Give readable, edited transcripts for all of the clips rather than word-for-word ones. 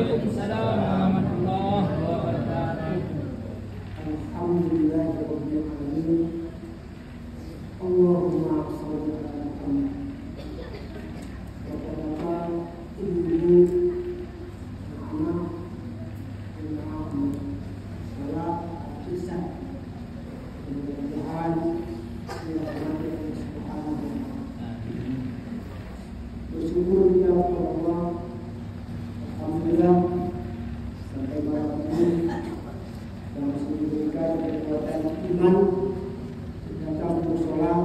Waalaikumsalam warahmatullahi wabarakatuh. Alhamdulillahirabbil alamin. Allahumma shalli ala Muhammad. Bapak-bapak, ibu-ibu, anak-anak, anak-anak, salam, kisah, mudah-mudahan dirahmati Allah Subhanahu wa Ta'ala. Bersyukur kepada Allah. Alhamdulillah sampai malam ini yang masih diberikan kekuatan iman datang bersolat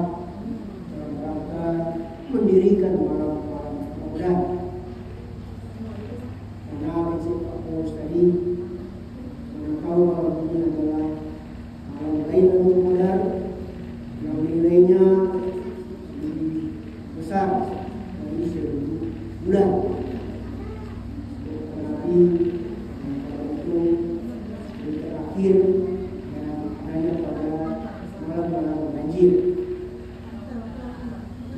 dalam rangka mendirikan malam-malam Ramadan. Karena prinsip Pak tadi mengetahui malam ini adalah malam Lailatul Qadar yang nilainya lebih besar dari 1000 bulan. Terakhir yang adanya pada malam-malam banjir.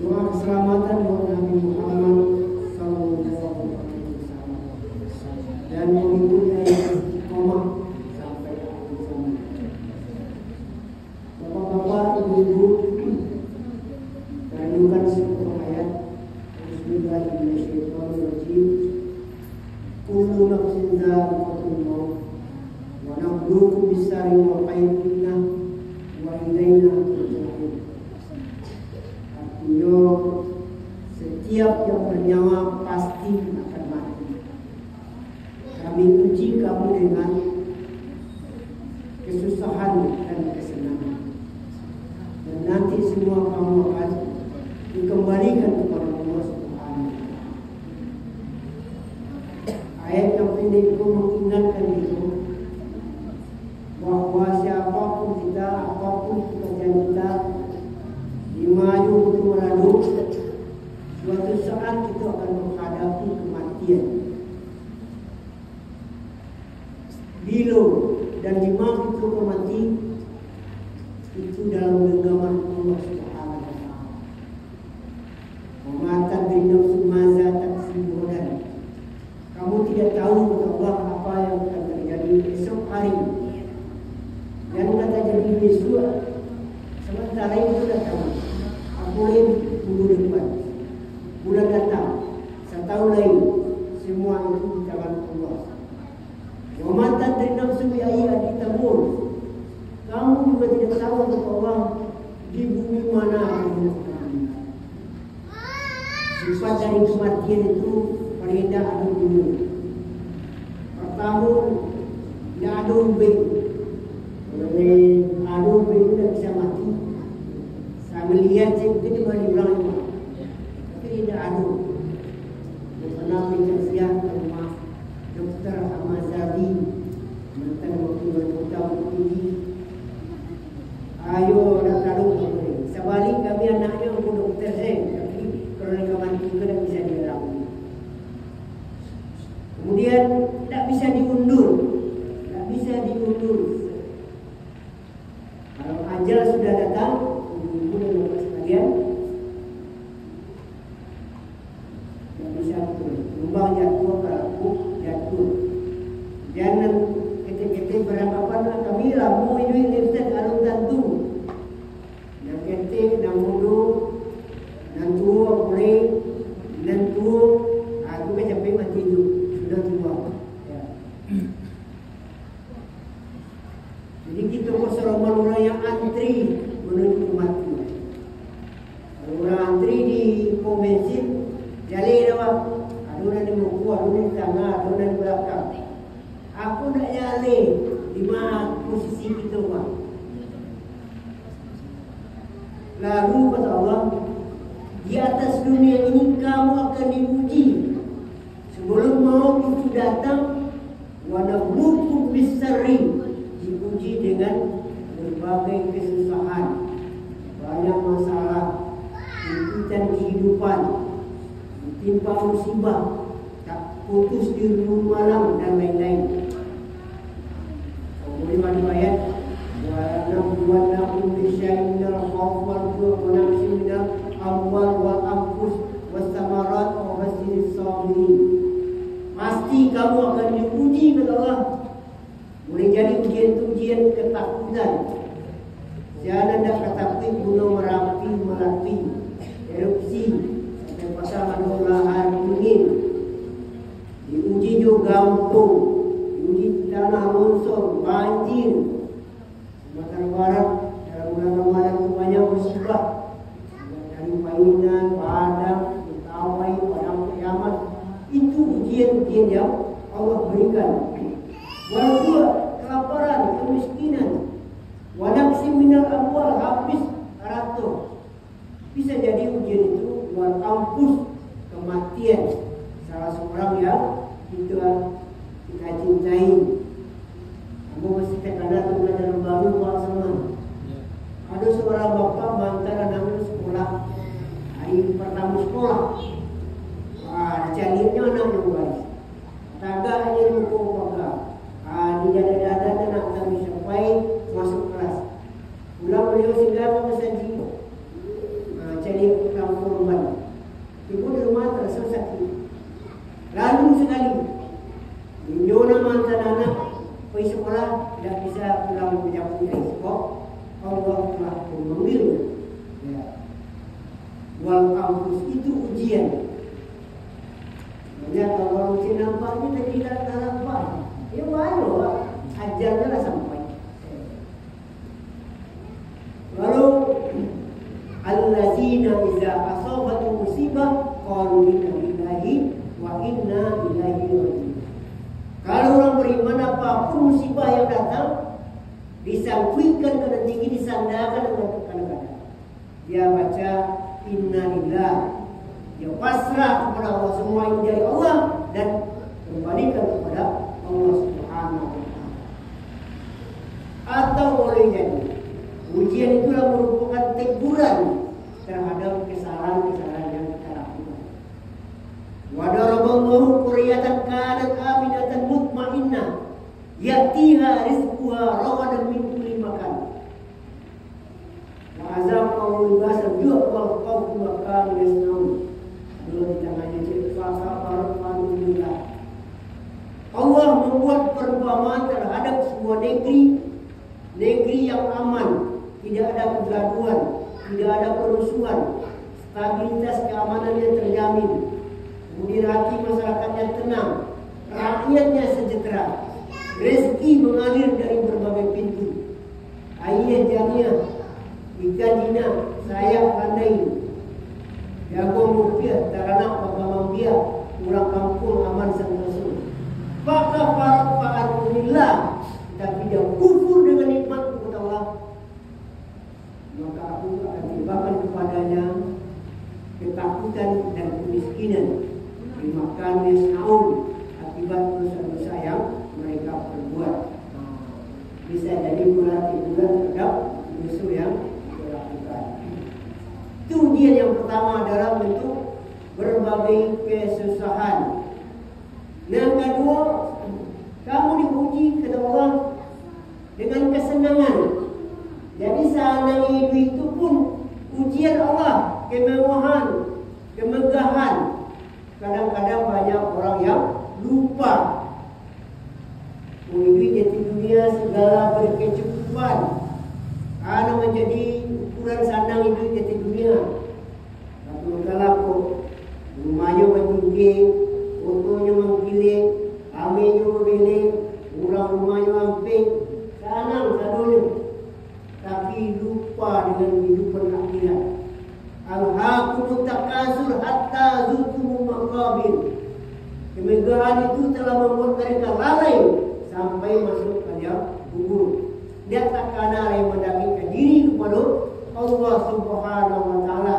Doa keselamatan buat Nabi Muhammad sallallahu alaihi wasallam dan pengikutnya yang istiqomah sampai akhir zaman. Bapak-bapak, ibu-ibu, renungkan sebuah ayat. Bismillahirrahmanirrahim. Kullu nafsin dha'iqatul maut wa nabluukum bis-syarri wal khairi fitnah wa ilaina turja'un. Artinya setiap yang bernyawa pasti akan mati. Kami uji kamu dengan kesusahan dan kesenangan, dan nanti semua kamu akan dikembalikan kepada Allah Subhanahu. Ayat yang pendek itu mengingatkan itu bahwa siapapun kita, apapun pekerjaan kita, di maju itu lalu, suatu saat kita akan menghadapi kematian. Bila dan di mana kita mati, itu dalam genggaman Allah Subhanahu wa Ta'ala. Mata bernafsu maza taksibu dan kamu tidak tahu kata Allah apa yang akan terjadi esok hari. Dan kata jadi besok, sementara itu datang. Aku minggu depan, bulan datang, setahun lain, semua itu di tangan Allah. Wa mata bernafsu bi'ayyi tamur. Kamu juga tidak tahu kata Allah di bumi mana kamu akan. Sifat dari kematian itu Perintah adu dulu. Pertama, tidak ada ubing. Oleh adu ubing tidak bisa mati. Saya melihat saya mungkin di mana diulang itu, tapi tidak adu. Saya pernah berkasihan ke rumah Dr. Ahmad Zabi, mantan wakil wali kota Bukit. Ayo nak lalu. Sebalik kami anaknya untuk dokter saya, tapi kalau rekaman itu tidak bisa dilakukan. Kemudian tak bisa diundur. Kalau ajal sudah datang, ibu dan bapak sekalian, tak bisa tumbang jatuh, kalau jatuh. Jangan ketik-ketik beranggapan kami lamu ini Ustaz alun tantu. Yang ketik dan mudu, dan tua boleh, dan tua, aku kan sampai mati itu. Sudah tua. Ya. Jadi kita selama orang yang antri menuju mati. Kalau orang antri di pom bensin, jalan apa? Ada orang di muka, ada orang di tengah, ada orang di belakang. Aku nak jalan di mana posisi kita Pak. Lalu kata Allah, di atas dunia ini kamu akan diuji. Sebelum maut itu datang, wa nabluukum bis-syarri, diuji dengan berbagai kesusahan, banyak masalah, himpitan kehidupan, ditimpa musibah, tak putus di rumah malam dan lain-lain. Kemudian ada ayat wa nabluukum bisyai'in minal khawfi wal ju'i wa naqsin minal amwal wal anfus was samarat wa bashshiris sabirin. Pasti kamu akan Allah. Boleh jadi ujian itu ujian ketakutan. Jangan ada ketakutan gunung Merapi meletus, erupsi sampai pasangan lahar dingin. Diuji juga gantung, diuji tanah longsor, banjir. Sumatera Barat dalam bulan Ramadan itu banyak musibah. Dari Mainan, Padang, Mentawai, Padang Kiamat. Itu ujian-ujian yang Allah berikan. Walaupun kelaparan, kemiskinan, wanaksi minal amwal, habis ratus. Bisa jadi ujian itu luar kampus kematian salah seorang yang kita cintai. Kamu mesti terkadang belajar baru Pak sama. Ada seorang bapak mengantar anaknya sekolah, hari pertama sekolah. Dicarinya anaknya guys. Tagak aja lupa pakai. Di dada-dada nak kami sampai masuk kelas. Pulang beliau singgah ke masjid. Cari kampung balik. Ibu di rumah terasa sakit. Lalu sekali, Nyona mantan anak pergi sekolah tidak bisa pulang menjauh dari sekolah. Allah telah memanggilnya. Ya. Wal kampus itu ujian. Banyak kalau ujian nampaknya tidak nampak. Ya baru ajarnya lah sampai. Lalu allazina idza asabatu musibah qalu inna lillahi wa inna ilaihi raji'un. Kalau orang beriman apapun musibah yang datang disangkuikan kena tinggi, disandarkan dengan kadang-kadang. Dia baca inna lillahi, dia pasrah kepada Allah, semua yang dari Allah dan kembalikan kepada Allah Subhanahu wa taala. Atau boleh jadi ujian itulah merupakan teguran terhadap kesalahan-kesalahan yang kita lakukan. Wa daraballahu qaryatan kanat aminatan mutmainnah ya'tiha rizquha ragadan min kulli makan. Wa azaqahu libasan ju' wal khawf wa kanu yasnaun. Dulu di tangannya cerita para. Allah membuat perumpamaan terhadap sebuah negeri yang aman, tidak ada kegaduhan, tidak ada kerusuhan, stabilitas keamanan yang terjamin, kemudian hati masyarakatnya tenang, rakyatnya sejahtera, rezeki mengalir dari berbagai pintu, air jamiah, ikan jinak, sayap pandai, jagung rupiah, taranak bagamang dia, orang kampung aman sentosa. Maka fa'alillah, tapi dia kufur dengan nikmat kepada Allah, maka aku akan timpakan kepadanya ketakutan dan kemiskinan, dimakan yasnaun, akibat dosa-dosa yang mereka perbuat. Bisa jadi bulan-bulan terhadap dosa yang dilakukan. Itu ujian yang pertama adalah bentuk berbagai kesusahan. Yang kedua, kamu diuji kepada Allah dengan kesenangan. Jadi seandainya hidup itu pun ujian Allah, kemewahan, kemegahan. Kadang-kadang banyak orang yang lupa. Hidup di dunia segala berkecukupan, karena menjadi ukuran sandang hidup di dunia. Satu kala kok rumahnya mentinggi, fotonya menggiling, aminya memilih, orang rumahnya amping, senang sadonya, tapi lupa dengan kehidupan akhirat. Alhaakumut takasur hatta zurtumul maqabir. Kemegahan itu telah membuat mereka lalai sampai masuk ke liang kubur. Dia tak kena yang mendekatkan diri kepada Allah Subhanahu wa taala.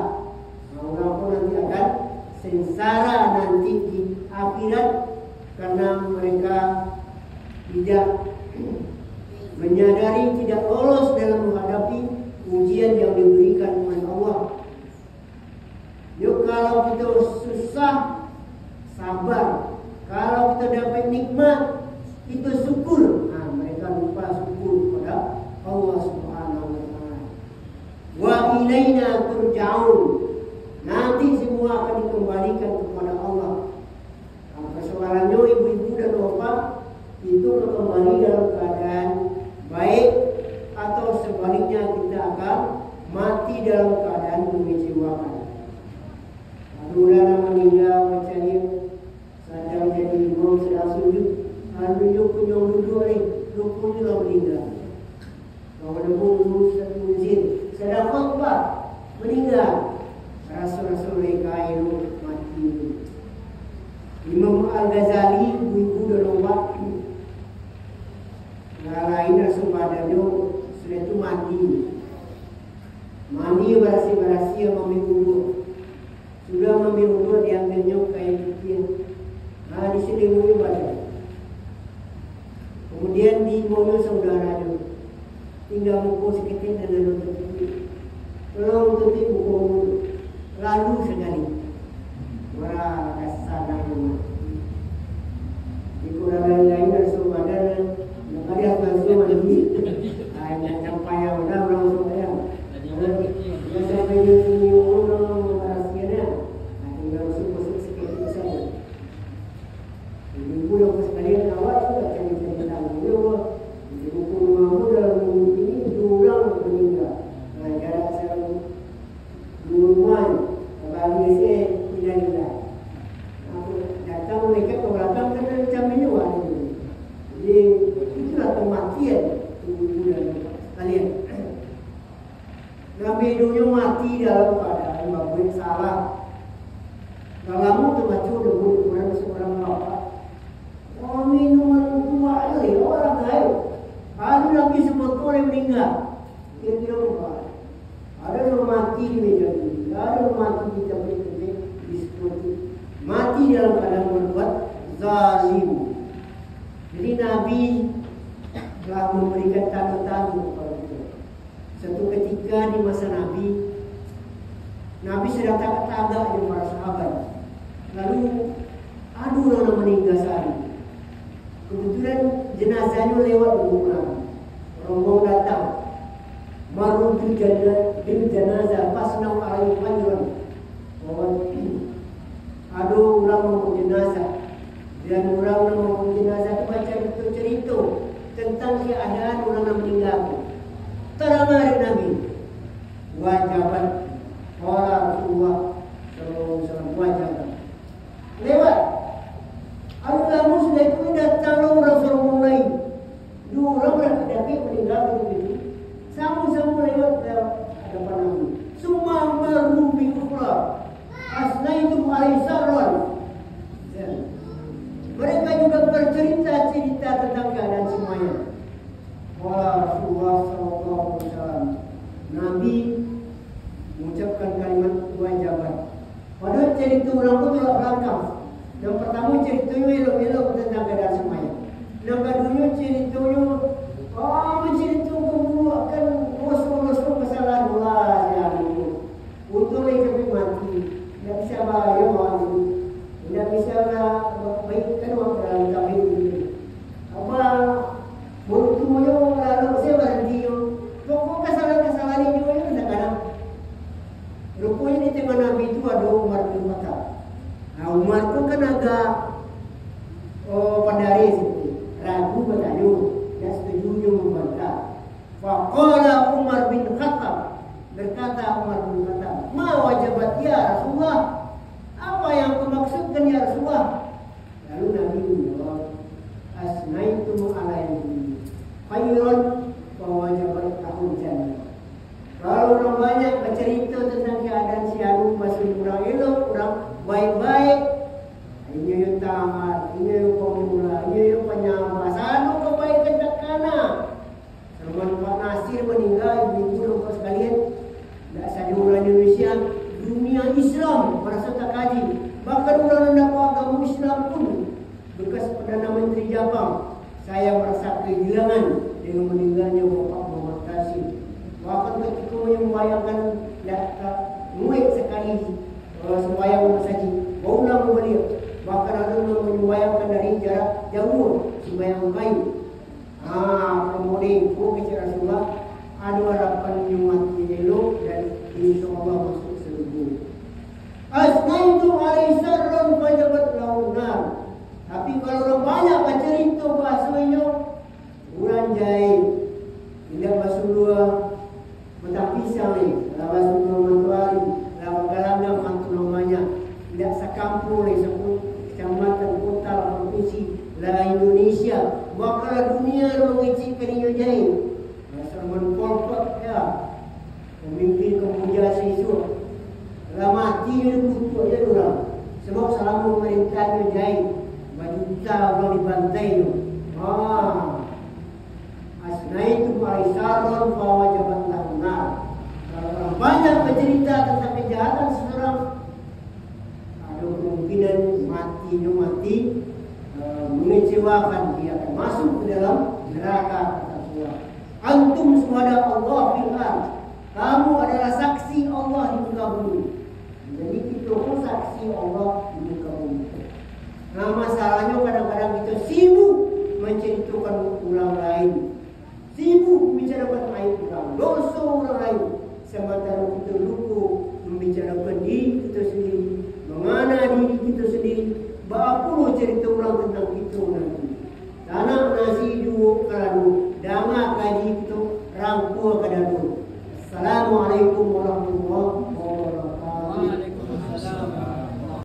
Orang pun nanti akan sengsara nanti di akhirat karena mereka tidak menyadari, tidak lolos dalam menghadapi ujian yang diberikan oleh Allah. Yuk, kalau kita susah, sabar. Kalau kita dapat nikmat, itu syukur. Nah, mereka lupa syukur kepada Allah Subhanahu wa taala. Wa ilaina turja'un. Nanti semua akan dikembalikan kepada Allah. Persoalannya ibu-ibu dan bapak itu meninggal macam ni, sedang jadi imam, sedang sujud, lalu punya duduk ni, rupanya lah meninggal. Kalau dulu satu izin, sedang khutbah meninggal. Rasul-rasul mereka itu mati. Imam Al-Ghazali ibu dalam waktu. Yang lain Rasul badannya sudah itu mati. Mandi berasi-berasi mengambil wudhu. Sudah mengambil wudhu diambilnya kain putih. Nah diselimui badan. Kemudian dimulai saudaranya. Tinggal mukul seketik dan lalu tertutup. Tolong tutup mukul lalu sekali. Wah kasar nama. Di kurang lain Rasul badan. Yang ada langsung mandi. Hanya sampai yang udah langsung ya. Dia sampai di orang rahasianya. Tinggal masuk seketik saja. Ibu yang sekalian awak juga cari-cari tahu dia. Di buku rumahmu dalam ini 2 orang meninggal. Jarak selalu 2 bulan. Bagi saya tidak. Aku datang mereka ke belakang kena macam menyuat. Jadi itulah kematian ibu dan kalian. Nabi dunia mati dalam keadaan berbuat salah. Kalau terbaca dengan ukuran seorang bapak. Minuman tua ini orang lain. Ada lagi sebetulnya meninggal. Kira-kira apa? Ada yang mati di meja ini. Ada yang mati di tempat-tempat diskusi. Mati dalam keadaan berbuat zalim. Jadi Nabi telah memberikan tanda-tanda kepada kita. Satu ketika di masa Nabi sedang tagak-tagak dengan para sahabat. Lalu ada orang meninggal sehari. Kebetulan jenazahnya lewat 2 orang. Rombong datang. Maru bil janazah fasnau alaihi fajran. Ada orang membawa jenazah. Dan orang membawa jenazah itu baca betul cerita tentang keadaan orang yang meninggal. Terang hari Nabi. Wajabat. Orang Rasulullah SAW wajabat. Lewat. Al-Qamu sudah itu datang orang lain. 2 orang berdaki meninggal begitu. Sama-sama lewat hadapan Nabi. Semua berumbi ukhra. Asnaitum alaihi sarran. Mereka juga bercerita-cerita tentang keadaan semuanya. Wala Rasulullah SAW. Nabi mengucapkan kalimat wajabat. Padahal cerita orang itu telah belakang. Yang pertama ceritanya elok-elok tentang keadaan semuanya. Yang kedua ceritanya menceritakan buatkan dosa-dosa kesalahan Allah yang itu. Untuk mereka mati, tidak bisa bahaya orang itu, tidak bisa baikkan orang dalam tabir itu. Apa bertujuh lalu saya berhenti. Pokok kesalahan-kesalahan itu yang kadang-kadang. Rupanya di tengah Nabi itu ada Umar bin Khattab. Nah Umar itu kan agak pandari seperti ragu bertanya, tidak setuju membantah. Faqala Umar bin Khattab, berkata Umar bin Khattab, ma wajabat ya Rasulullah, apa yang kemaksudkan ya Rasulullah? Lalu Nabi menjawab, asnaitum alaihi khairan wa wajabat tahun jannah. Kalau orang banyak bercerita tentang keadaan si Anu masih kurang elok, kurang baik-baik, ini yang tamat, ini yang pemula, ini yang penyambah. Sanu kebaikan tak kana. Zaman Pak Nasir meninggal, ibu-ibu dan sekalian, tidak saja orang Indonesia, dunia Islam merasa tak kaji. Bahkan orang yang agama Islam pun, bekas Perdana Menteri Jepang, saya merasa kehilangan dengan meninggalnya Bapak Muhammad Qasim. Bahkan ketika membayangkan muik sekali sembahyang masjid, barulah beliau. Bahkan ada yang membayangkan dari jarak jauh sembahyang baik. Kemudian kepada Rasulullah ada harapan yang mati elok dan insyaAllah masuk surga. Asnaitu alaihi sarran wajabat launar. Tapi kalau orang banyak bercerita bahasanya, orang jahil. Tidak Rasulullah mentah pisang ni, kalau Rasulullah mentuari, kalau galamnya mantu namanya, tidak kampung oleh sepuluh kecamatan kota provinsi la Indonesia. Maka dunia mengecikkan ia jahit. Salman Pol Pot ya, pemimpin kemuja siswa. Lah mati dia kutuk dia orang. Sebab selama pemerintahnya jahit, baju juta orang dibantai tu. Asnaitu aisaron fa wajabat lahnar. Kalau banyak bercerita tentang kejahatan seseorang, ada kemungkinan mati mengecewakan, dia akan masuk ke dalam neraka kata Allah. Antum suhada Allah fil ardh. Kamu adalah saksi Allah di muka bumi. Jadi kita pun saksi Allah di muka bumi. Nah, masalahnya kadang-kadang kita sibuk menceritakan orang lain, sibuk membicarakan aib orang, dosa orang lain, sementara kita lupa membicarakan diri kita sendiri, mengenal diri kita sendiri. Bapa cerita orang tentang kita nanti. Tanah nasi dua kaladu, dama kaji kita rangkul kadadu. Assalamualaikum warahmatullahi wabarakatuh.